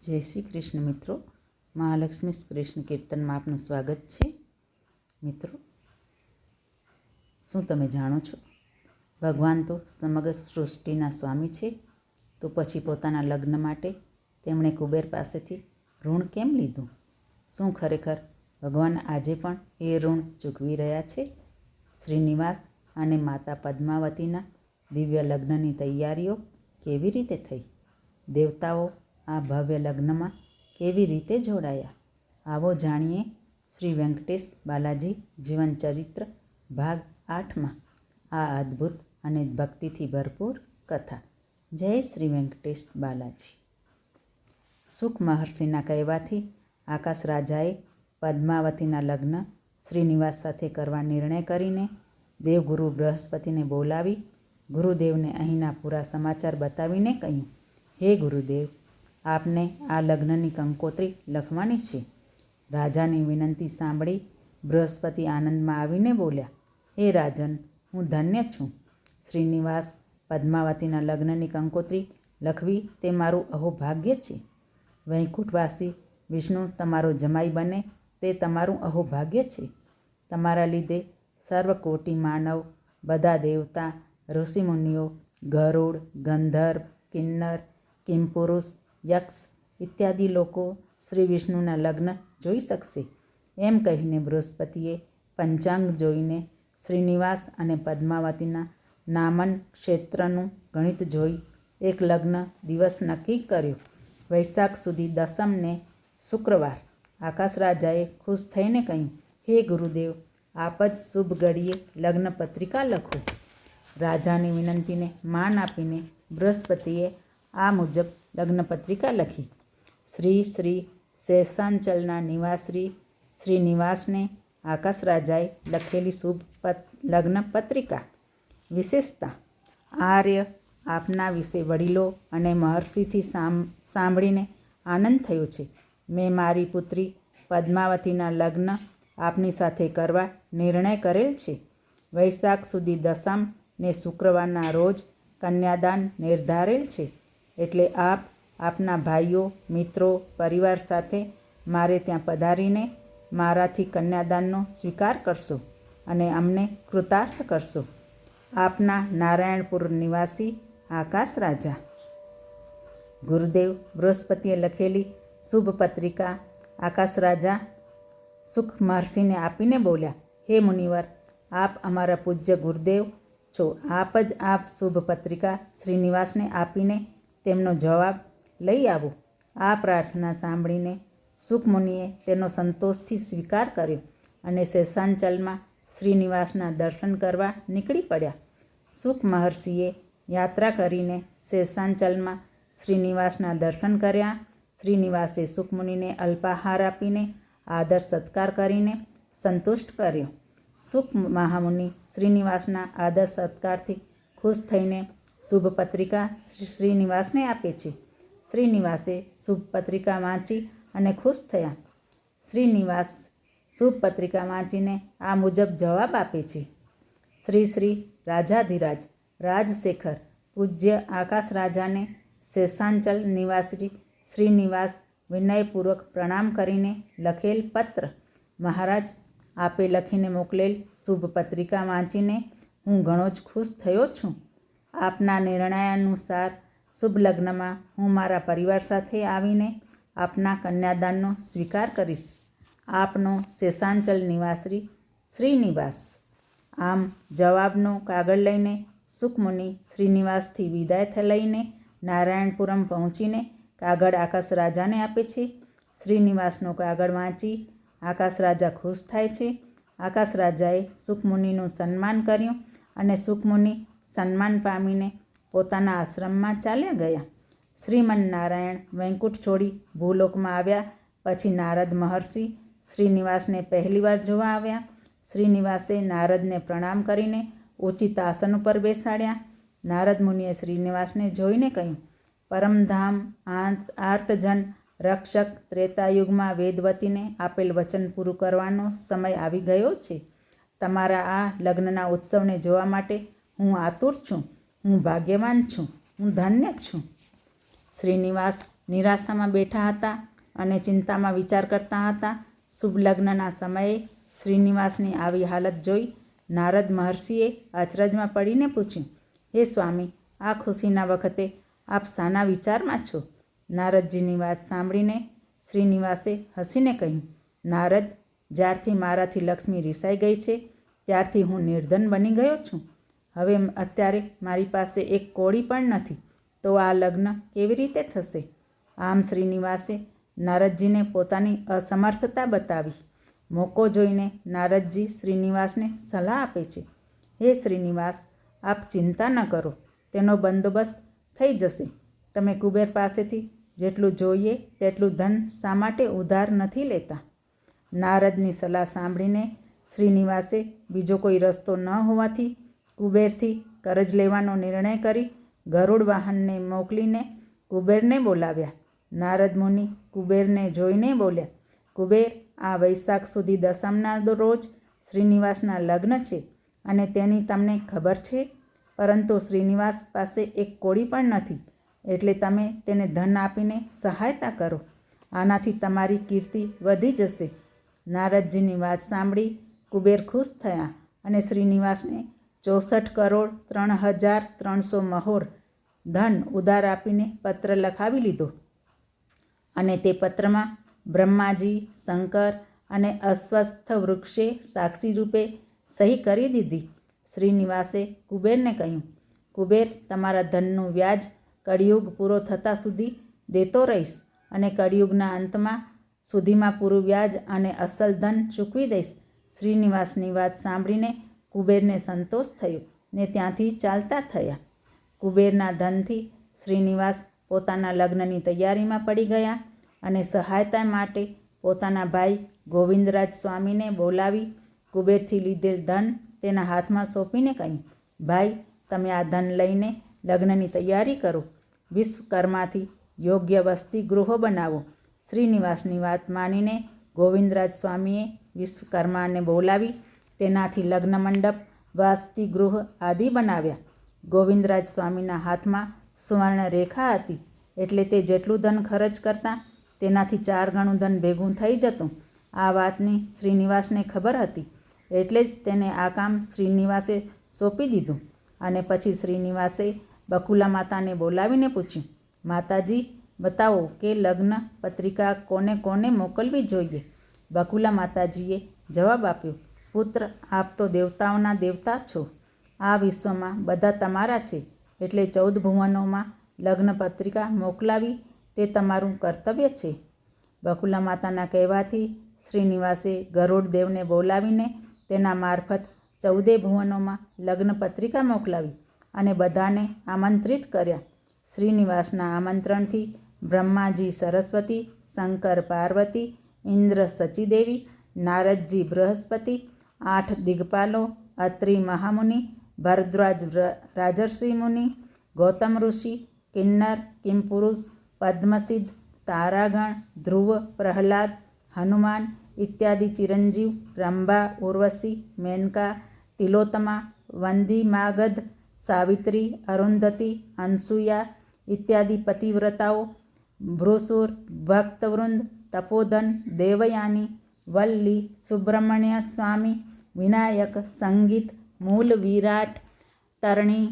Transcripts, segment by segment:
જય શ્રી કૃષ્ણ મિત્રો, મહાલક્ષ્મી કૃષ્ણ કીર્તનમાં આપનું સ્વાગત છે. મિત્રો, શું તમે જાણો છો, ભગવાન તો સમગ્ર સૃષ્ટિના સ્વામી છે, તો પછી પોતાના લગ્ન માટે તેમણે કુબેર પાસેથી ઋણ કેમ લીધું? શું ખરેખર ભગવાન આજે પણ એ ઋણ ચૂકવી રહ્યા છે? શ્રીનિવાસ અને માતા પદ્માવતીના દિવ્ય લગ્નની તૈયારીઓ કેવી રીતે થઈ? દેવતાઓ આ ભવ્ય લગ્નમાં કેવી રીતે જોડાયા? આવો જાણીએ શ્રી વેંકટેશ બાલાજી જીવન ચરિત્ર ભાગ 8માં આ અદ્ભુત અને ભક્તિથી ભરપૂર કથા. જય શ્રી વેંકટેશ બાલાજી. સુખ મહર્ષિના કહેવાથી આકાશ રાજાએ પદ્માવતીના લગ્ન શ્રીનિવાસ સાથે કરવા નિર્ણય કરીને દેવગુરુ બૃહસ્પતિને બોલાવી ગુરુદેવને અહીંના પૂરા સમાચાર બતાવીને કહ્યું, હે ગુરુદેવ, આપને આ લગ્નની કંકોત્રી લખવાની છે. રાજાની વિનંતી સાંભળી બૃહસ્પતિ આનંદમાં આવીને બોલ્યા, હે રાજન, હું ધન્ય છું. શ્રીનિવાસ પદ્માવતીના લગ્નની કંકોત્રી લખવી તે મારું અહોભાગ્ય છે. વૈકુંઠવાસી વિષ્ણુ તમારો જમાઈ બને તે તમારું અહોભાગ્ય છે. તમારા લીધે સર્વકોટી માનવ, બધા દેવતા, ઋષિમુનિઓ, ગરુડ, ગંધર્વ, કિન્નર, કિમપુરુષ, યક્ષ ઇત્યાદિ લોકો શ્રી વિષ્ણુના લગ્ન જોઈ શકશે. એમ કહીને બૃહસ્પતિએ પંચાંગ જોઈને શ્રીનિવાસ અને પદ્માવતીના નામન ક્ષેત્રનું ગણિત જોઈ એક લગ્ન દિવસ નક્કી કર્યો. વૈશાખ સુધી દસમને શુક્રવાર. આકાશ રાજાએ ખુશ થઈને કહ્યું, હે ગુરુદેવ, આપ જ શુભ ઘડીએ લગ્ન પત્રિકા લખો. રાજાની વિનંતીને માન આપીને બૃહસ્પતિએ આ મુજબ લગ્ન પત્રિકા લખી. શ્રી શેષાંચલના નિવાસી શ્રીનિવાસને આકાશ રાજાએ લખેલી શુભ લગ્ન પત્રિકા. વિશેષતા: આર્ય, આપના વિશે વડીલો અને મહર્ષિથી સાંભળીને આનંદ થયો છે. મેં મારી પુત્રી પદ્માવતીના લગ્ન આપની સાથે કરવા નિર્ણય કરેલ છે. વૈશાખ સુધી દસમ ને શુક્રવારના રોજ કન્યાદાન નિર્ધારેલ છે. એટલે આપ આપના ભાઈઓ, મિત્રો, પરિવાર સાથે મારે ત્યાં પધારીને મારાથી કન્યાદાનનો સ્વીકાર કરશો અને અમને કૃતાર્થ કરશો. આપના નારાયણપુર નિવાસી આકાશ રાજા. ગુરુદેવ બૃહસ્પતિએ લખેલી શુભ પત્રિકા આકાશ રાજા સુખ મહર્ષિને આપીને બોલ્યા, હે મુનિવર, આપ અમારા પૂજ્ય ગુરુદેવ છો. આપ જ આ શુભ પત્રિકા શ્રીનિવાસને આપીને તેમનો જવાબ લઈ આવો. આ પ્રાર્થના સાંભળીને સુખમુનિએ તેનો સંતોષથી સ્વીકાર કર્યો અને શેષાંચલમાં શ્રીનિવાસના દર્શન કરવા નીકળી પડ્યા. સુખ મહર્ષિએ યાત્રા કરીને શેષાંચલમાં શ્રીનિવાસના દર્શન કર્યા. શ્રીનિવાસે સુખમુનિને અલ્પાહાર આપીને આદર સત્કાર કરીને સંતુષ્ટ કર્યો. સુખ મહામુનિ શ્રીનિવાસના આદર સત્કારથી ખુશ થઈને શુભ પત્રિકા શ્રીનિવાસને આપે છે. શ્રીનિવાસે શુભ પત્રિકા વાંચી અને ખુશ થયા. શ્રીનિવાસ શુભ પત્રિકા વાંચીને આ મુજબ જવાબ આપે છે. શ્રી રાજાધિરાજ રાજશેખર પૂજ્ય આકાશ રાજાને શેષાંચલ નિવાસી શ્રીનિવાસ વિનયપૂર્વક પ્રણામ કરીને લખેલ પત્ર. મહારાજ, આપે લખીને મોકલેલ શુભ પત્રિકા વાંચીને હું ઘણો જ ખુશ થયો છું. આપના નિર્ણયાનુસાર શુભ લગ્નમાં હું મારા પરિવાર સાથે આવીને આપના કન્યાદાનનો સ્વીકાર કરીશ. આપનો શેષાંચલ નિવાસી શ્રીનિવાસ. આમ જવાબનો કાગળ લઈને સુખમુનિ શ્રીનિવાસથી વિદાય લઈને નારાયણપુરમ પહોંચીને કાગળ આકાશ રાજાને આપે છે. શ્રીનિવાસનો કાગળ વાંચી આકાશ રાજા ખુશ થાય છે. આકાશ રાજાએ સુખમુનિનું સન્માન કર્યું અને સુખમુનિ સન્માન પામીને પોતાના આશ્રમમાં ચાલ્યા ગયા. શ્રીમન્નારાયણ વૈકુંઠ છોડી ભૂલોકમાં આવ્યા પછી નારદ મહર્ષિ શ્રીનિવાસને પહેલીવાર જોવા આવ્યા. શ્રીનિવાસે નારદને પ્રણામ કરીને ઉચિત આસન ઉપર બેસાડ્યા. નારદ મુનિએ શ્રીનિવાસને જોઈને કહ્યું, પરમધામ આર્તજન રક્ષક ત્રેતાયુગમાં વેદવતીને આપેલ વચન પૂરું કરવાનો સમય આવી ગયો છે. તમારા આ લગ્નના ઉત્સવને જોવા માટે હું આતુર છું. હું ભાગ્યવાન છું. હું ધન્ય છું. શ્રીનિવાસ નિરાશામાં બેઠા હતા અને ચિંતામાં વિચાર કરતા હતા. શુભ લગ્નના સમયે શ્રીનિવાસની આવી હાલત જોઈ નારદ મહર્ષિએ અચરજમાં પડીને પૂછ્યું, હે સ્વામી, આ ખુશીના વખતે આપ શાના વિચારમાં છો? નારદજીની વાત સાંભળીને શ્રીનિવાસે હસીને કહ્યું, નારદ, જ્યારથી મારાથી લક્ષ્મી રિસાઈ ગઈ છે ત્યારથી હું નિર્ધન બની ગયો છું. હવે અત્યારે મારી પાસે એક કોડી પણ નથી, તો આ લગ્ન કેવી રીતે થશે? આમ શ્રીનિવાસે નારદજીને પોતાની અસમર્થતા બતાવી. મોકો જોઈને નારદજી શ્રીનિવાસને સલાહ આપે છે, હે શ્રીનિવાસ, આપ ચિંતા ન કરો, તેનો બંદોબસ્ત થઈ જશે. તમે કુબેર પાસેથી જેટલું જોઈએ તેટલું ધન શા માટે ઉધાર નથી લેતા? નારદની સલાહ સાંભળીને શ્રીનિવાસે બીજો કોઈ રસ્તો ન હોવાથી કુબેરથી કરજ લેવાનો નિર્ણય કરી ગરુડ વાહનને મોકલીને કુબેરને બોલાવ્યા. નારદ મુનિ કુબેરને જોઈને બોલ્યા, કુબેર, આ વૈશાખ સુધી દસમના રોજ શ્રીનિવાસના લગ્ન છે અને તેની તમને ખબર છે, પરંતુ શ્રીનિવાસ પાસે એક કોડી પણ નથી, એટલે તમે તેને ધન આપીને સહાયતા કરો. આનાથી તમારી કીર્તિ વધી જશે. નારદજીની વાત સાંભળી કુબેર ખુશ થયા અને શ્રીનિવાસને 64,03,300 મહોર ધન ઉધાર આપીને પત્ર લખાવી લીધો અને તે પત્રમાં બ્રહ્માજી, શંકર અને અશ્વત્થ વૃક્ષે સાક્ષી રૂપે સહી કરી દીધી. શ્રીનિવાસે કુબેરને કહ્યું, કુબેર, તમારા ધનનું વ્યાજ કળિયુગ પૂરો થતાં સુધી દેતો રહીશ અને કળિયુગના અંતમાં સુધીમાં પૂરું વ્યાજ અને અસલ ધન ચૂકવી દઈશ. શ્રીનિવાસની વાત સાંભળીને કુબેરને સંતોષ થયો ને ત્યાંથી ચાલતા થયા. કુબેરના ધનથી શ્રીનિવાસ પોતાના લગ્નની તૈયારીમાં પડી ગયા અને સહાયતા માટે પોતાના ભાઈ ગોવિંદરાજ સ્વામીને બોલાવી કુબેરથી લીધેલ ધન તેના હાથમાં સોંપીને કહ્યું, ભાઈ, તમે આ ધન લઈને લગ્નની તૈયારી કરો. વિશ્વકર્માથી યોગ્ય વસતિ ગૃહો બનાવો. શ્રીનિવાસની વાત માનીને ગોવિંદરાજ સ્વામીએ વિશ્વકર્માને બોલાવી તેનાથી લગ્ન મંડપ, વસતિ ગૃહ આદિ બનાવ્યા. ગોવિંદરાજ સ્વામીના હાથમાં સુવર્ણ રેખા હતી, એટલે તે જેટલું ધન ખર્ચ કરતા તેનાથી 4 ગણું ધન ભેગું થઈ જતું. આ વાતની શ્રીનિવાસને ખબર હતી, એટલે જ તેને આ કામ શ્રીનિવાસે સોંપી દીધું. અને પછી શ્રીનિવાસે બકુલા માતાને બોલાવીને પૂછ્યું, માતાજી, બતાવો કે લગ્ન પત્રિકા કોને કોને મોકલવી જોઈએ? બકુલા માતાજીએ જવાબ આપ્યો, પુત્ર, આપ તો દેવતાઓના દેવતા છો. આ વિશ્વમાં બધા તમારા છે, એટલે 14 ભુવનોમાં લગ્ન પત્રિકા મોકલાવી તે તમારું કર્તવ્ય છે. બકુલા માતાના કહેવાથી શ્રીનિવાસે ગરુડ દેવને બોલાવીને તેના મારફત 14 ભુવનોમાં લગ્ન પત્રિકા મોકલાવી અને બધાને આમંત્રિત કર્યા. શ્રીનિવાસના આમંત્રણથી બ્રહ્માજી સરસ્વતી, શંકર પાર્વતી, ઇન્દ્ર સચીદેવી, નારદજી બૃહસ્પતિ, 8 દિગ્પાલો, અત્રિ મહામુનિ, ભરદ્વાજ રાજર્ષિ મુનિ, ગૌતમ ઋષિ, કિન્નર, કિમપુરુષ, પદ્મસિદ્ધ, તારાગણ, ધ્રુવ, પ્રહલાદ, હનુમાન ઇત્યાદિ ચિરંજીવ, રંભા, ઉર્વશી, મેનકા, તિલોત્તમા, વંદી માગધ, સાવિત્રી, અરુંધતી, અનસૂયા ઇત્યાદિ પતિવ્રતાઓ, ભૃસુર, ભક્તવૃંદ, તપોધન, દેવયાની, વલ્લી, સુબ્રમણ્ય સ્વામી, વિનાયક, સંગીત, મૂલ, વિરાટ, તરણી,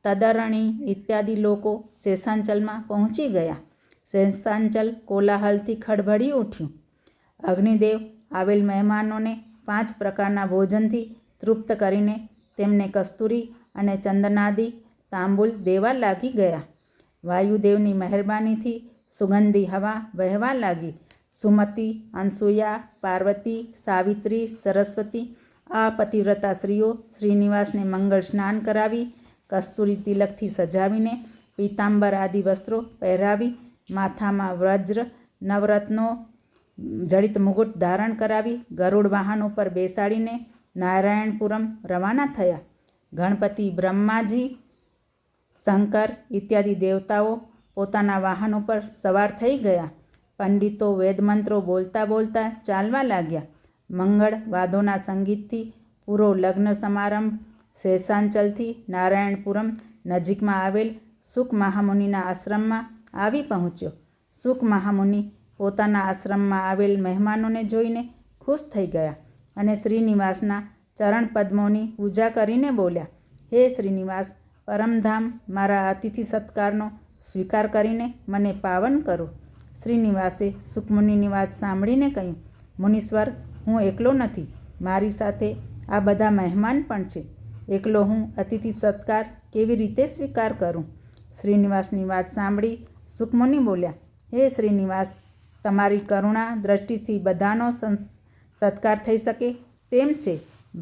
તદરણી ઇત્યાદિ લોકો શેષાંચલમાં પહોંચી ગયા. શેષાંચલ કોલાહલથી ખડભડી ઉઠ્યું. અગ્નિદેવ આવેલ મહેમાનોને 5 પ્રકારના ભોજનથી તૃપ્ત કરીને તેમને કસ્તુરી અને ચંદનાદિ તાંબુલ દેવા લાગી ગયા. વાયુદેવની મહેરબાનીથી સુગંધી હવા વહેવા લાગી. સુમતિ, અનસૂયા, પાર્વતી, સાવિત્રી, સરસ્વતી આ પતિવ્રતા સ્ત્રીઓ શ્રીનિવાસને મંગળ સ્નાન કરાવી, કસ્તુરી તિલકથી સજાવીને, પીતાંબર આદિ વસ્ત્રો પહેરાવી, માથામાં વજ્ર નવરત્નો જડિત મુગુટ ધારણ કરાવી ગરુડ વાહન ઉપર બેસાડીને નારાયણપુરમ રવાના થયા. ગણપતિ, બ્રહ્માજી, શંકર ઇત્યાદિ દેવતાઓ પોતાના વાહન ઉપર સવાર થઈ ગયા. પંડિતો વેદમંત્રો બોલતા બોલતા ચાલવા લાગ્યા. મંગળ વાદોના સંગીતથી પૂરો લગ્ન સમારંભ શેષાંચલથી નારાયણપુરમ નજીકમાં આવેલ સુક મહામુનિના આશ્રમમાં આવી પહોંચ્યો. સુક મહામુનિ પોતાના આશ્રમમાં આવેલ મહેમાનોને જોઈને ખુશ થઈ ગયા અને શ્રીનિવાસના ચરણ પદ્મોની પૂજા કરીને બોલ્યા, હે શ્રીનિવાસ, પરમધામ, મારા અતિથિ સત્કારનો સ્વીકાર કરીને મને પાવન કરો. શ્રીનિવાસે સુકમુનિની વાત સાંભળીને કહ્યું, મુનીશ્વર, હું એકલો નથી, મારી સાથે આ બધા મહેમાન પણ છે. એકલો હું અતિથિ સત્કાર કેવી રીતે સ્વીકાર કરું? શ્રીનિવાસની વાત સાંભળી સુકમુનિ બોલ્યા, હે શ્રીનિવાસ, તમારી કરુણા દ્રષ્ટિથી બધાનો સત્કાર થઈ શકે તેમ છે.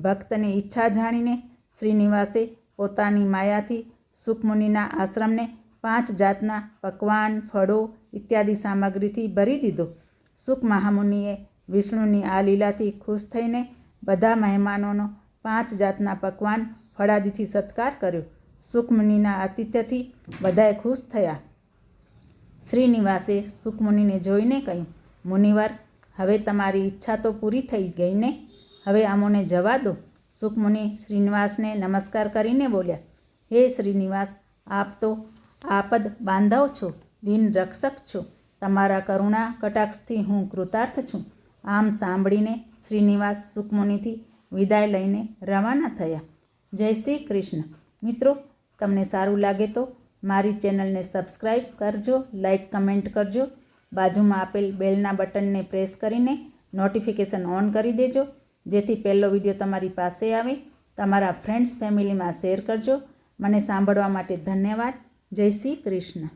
ભક્તની ઈચ્છા જાણીને શ્રીનિવાસે પોતાની માયાથી સુકમુનિના આશ્રમને 5 જાતના પકવાન, ફળો ઇત્યાદિ સામગ્રીથી ભરી દીધો. સુક મહામુનિએ વિષ્ણુની આ લીલાથી ખુશ થઈને બધા મહેમાનોનો 5 જાતના પકવાન ફળાદિથી સત્કાર કર્યો. સુકમુનિના આતિથ્યથી બધાએ ખુશ થયા. શ્રીનિવાસે સુકમુનિને જોઈને કહ્યું, મુનિવર, હવે તમારી ઈચ્છા તો પૂરી થઈ ગઈ ને? હવે અમોને જવા દો. સુકમુનિ શ્રીનિવાસને નમસ્કાર કરીને બોલ્યા, હે શ્રીનિવાસ, આપ તો આપદ બાંધવ છો, દિન રક્ષક છો. તમારા કરુણા કટાક્ષથી હું કૃતાર્થ છું. આમ સાંભળીને શ્રીનિવાસ સુકમુનિથી વિદાય લઈને રવાના થયા. જય શ્રી કૃષ્ણ. મિત્રો, તમને સારું લાગે તો મારી ચેનલને સબસ્ક્રાઈબ કરજો, લાઈક, કમેન્ટ કરજો. બાજુમાં આપેલ બેલના બટનને પ્રેસ કરીને નોટિફિકેશન ઓન કરી દેજો, જેથી પહેલો વિડીયો તમારી પાસે આવે. તમારા ફ્રેન્ડ્સ ફેમિલીમાં શેર કરજો. મને સાંભળવા માટે ધન્યવાદ. જય શ્રી કૃષ્ણ.